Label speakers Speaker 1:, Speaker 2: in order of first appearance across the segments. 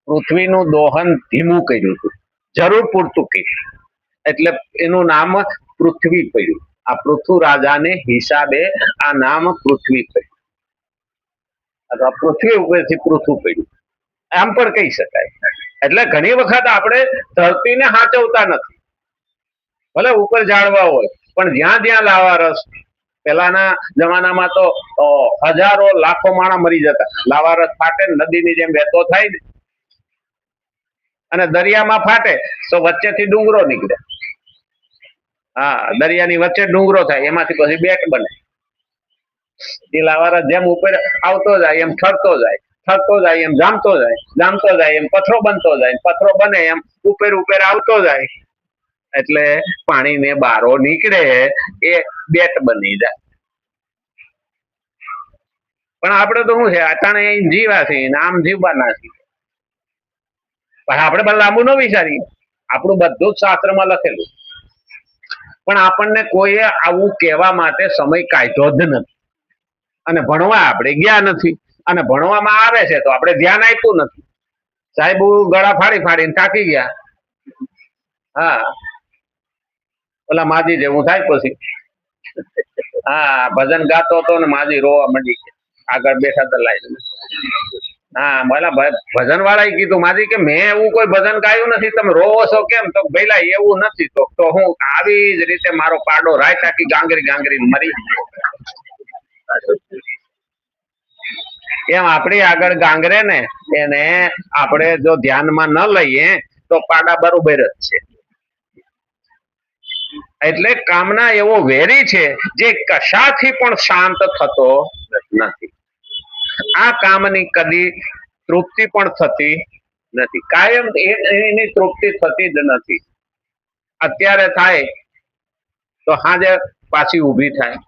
Speaker 1: પૃથ્વીનું દોહન ધીમું કર્યું હતું, જરૂર પૂરતું કર્યું, એટલે એનું નામ પૃથ્વી પડ્યું. આ પૃથુ રાજાને હિસાબે આ નામ પૃથ્વી પડ્યું, અથવા પૃથ્વી ઉપરથી પૃથુ પડ્યું આમ પણ કહી શકાય. એટલે ઘણી વખત આપણે ધરતીને સાચવતા નથી, ભલે ઉપર ઝાડવા હોય પણ જ્યાં જ્યાં લાવા રસ, પેલાના જમાનામાં તો હજારો લાખો માણસ મરી જતા, લાવા રસ ફાટે નદીની જેમ વહેતો થાય ને, અને દરિયામાં ફાટે તો વચ્ચેથી ડુંગરો નીકળે. હા, દરિયાની વચ્ચે ડુંગરો થાય, એમાંથી પછી બેટ બને. એ લાવારસ જેમ ઉપર આવતો જાય એમ ઠરતો જાય, ઠરતો જાય એમ જામતો જાય, જામતો જાય એમ પથરો બનતો જાય, પથરો બને એમ ઉપર ઉપર આવતો જાય, એટલે પાણીને બારો નીકળે એ બેટ બની જાય. પણ આપણે તો શું છે, અટાણે જીવા છીએ, આમ જીવવાના છીએ, પણ આપણે પણ લાંબુ ન વિચારીએ. આપણું બધું જ શાસ્ત્રમાં લખેલું, પણ આપણને કોઈએ આવું કહેવા માટે સમય કાઢ્યો જ નથી, અને ભણવા આપણે ગયા નથી, અને ભણવામાં આવે છે તો આપણે ધ્યાન આપ્યું નથી. સાહેબ ગળા ફાડી ફાડીને થાકી ગયા. હા, ઓલા માજી જેવું થાય પછી. હા, ભજન ગાતો હતો ને માજી રોવા માંડી છે, આગળ બેઠા તો લાઈ. હા, બોલા ભજન વાળા કીધું માજી કે મેં એવું કોઈ ભજન ગાયું નથી, તમે રોવો છો કેમ? તો ભઈલા એવું નથી. તો હું આવી જ રીતે મારો પાડો રાય થાકી ગાંગરી ગાંગરી મરી. એમ આપણી આગળ ગાંગરે ને એને આપણે જો ધ્યાનમાં ન લઈએ તો પાડા બરોબર જ છે. એટલે કામના એવો વેરી છે જે કશાથી પણ શાંત થતો નથી. આ કામની કદી તૃપ્તિ પણ થતી નથી, કાયમ એની તૃપ્તિ થતી જ નથી. અત્યારે થાય તો સાંજે પાછી ઊભી થાય,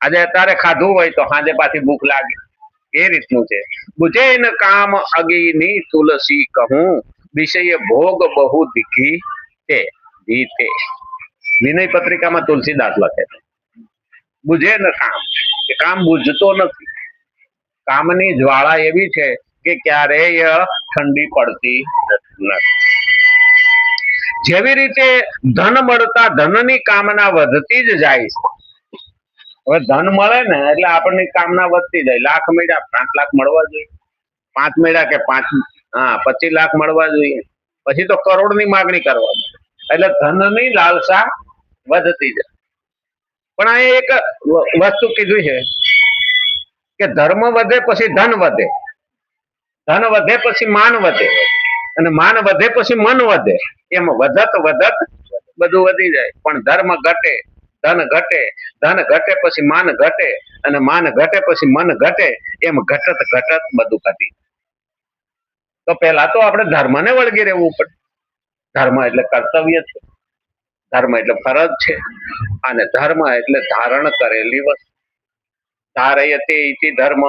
Speaker 1: આજે અત્યારે ખાધું હોય તો સાંજે પાછી ભૂખ લાગે, એ રીતનું છે. બુજે ન કામ અગીની તુલસી કહું, વિષય ભોગ બહુ દીખી તે જીતે. વિનય પત્રિકામાં તુલસીદાસ લખે છે, બુજે ન કામ, કે કામ બુજતો નથી. કામની જ્વાળા એવી છે કે ક્યારેય ઠંડી પડતી નથી. જેવી રીતે ધન મળતા ધનની કામના વધતી જ જાય છે. હવે ધન મળે ને એટલે આપણને કામના વધતી જાય. લાખ મળ્યા 5 લાખ મળવા જોઈએ, 5 મળ્યા કે 25 લાખ મળવા જોઈએ, પછી તો કરોડની માગણી કરવા મળે. એટલે ધનની લાલસા વધતી જાય. પણ આ એક વસ્તુ કીધું છે કે ધર્મ વધે પછી ધન વધે, ધન વધે પછી માન વધે, અને માન વધે પછી મન વધે. એમ વધત વધત બધું વધી જાય. પણ ધર્મ ઘટે, ધન ઘટે, ધન ઘટે પછી માન ઘટે, અને માન ઘટે પછી મન ઘટે. એમ ઘટત ઘટત બધું ઘટી. તો પેલા તો આપણે ધર્મને વળગી રહેવું પડે. ધર્મ એટલે કર્તવ્ય છે, ધર્મ એટલે ફરજ છે, અને ધર્મ એટલે ધારણ કરેલી વસ્તુ. ધારયતે ઇતિ ધર્મ.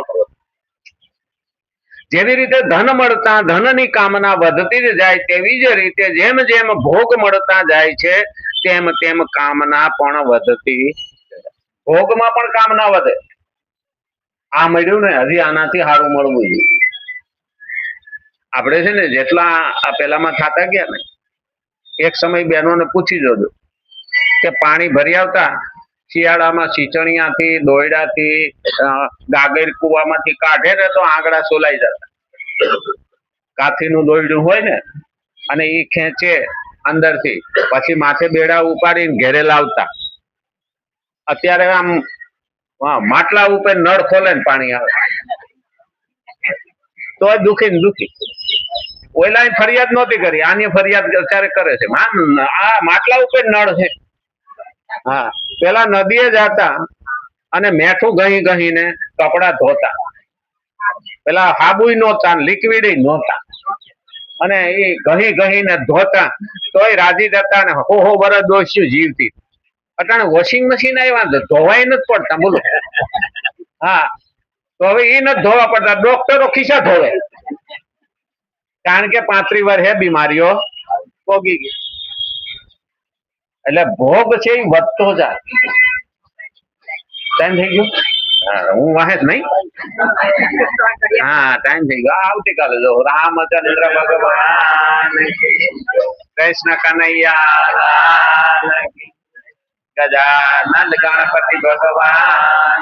Speaker 1: જેવી રીતે ધન મળતા ધનની કામના વધતી જ જાય, તેવી જ રીતે જેમ જેમ ભોગ મળતા જાય છે તેમ તેમ કામના પણ વધતી. ભોગમાં પણ કામના વધે. આ મળ્યું ને હજી આનાથી સારું મળવું જોઈએ. આપણે છે ને જેટલા આ પેલામાં ખાતા ગયા ને, એક સમય બહેનોને પૂછી જોજો કે પાણી ભરી આવતા શિયાળામાં ચીચણિયાથી, દોયડાથી, ગાગર કુવામાંથી કાઢે ને તો આંગળા સોલાઈ જતા. કાથીનું દોયડું હોય ને, અને એ ખેંચે અંદરથી, પછી માથે બેડા ઉપાડીને ઘેરે લાવતા. અત્યારે આમ માટલા ઉપર નળ ખોલે ને પાણી આવે તો દુખી ને દુખી. ઓલા ફરિયાદ નહોતી કરી, આની ફરિયાદ અત્યારે કરે છે. આ માટલા ઉપર નળ છે. હા, પેલા નદીએ જતા અને મેઠું ઘહી ઘહીને કપડા ધોતા. પેલા હાબુ નહોતા, લિક્વિડ નહોતા, અને એ ઘહી ઘહીને ધોતા તોય રાજી જતા ને હો વરસ દોસ્યું જીવતી. અટાણે વોશિંગ મશીન આવ્યા તો ધોવાય નથી પડતા, બોલો. હા, તો હવે એ નથી ધોવા પડતા, ડોક્ટરો ખિસ્સા ધોવે, કારણ કે 35 વર્ષે બીમારીઓ પોગી ગઈ. એટલે ભોગ છે એ વધતો જાય. ટાઈમ થઈ ગયો. હું વાહે જ નહીં. હા ટાઈમ થઈ ગયો. આવતીકાલે જો રામચંદ્ર ભગવાન કી જય. કૃષ્ણ કનૈયા લાલ કી જય. ગજાનંદ ગણપતિ ભગવાન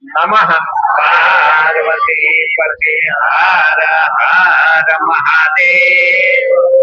Speaker 1: નમઃ. પાર્વતી પતિ હર હર મહાદેવ.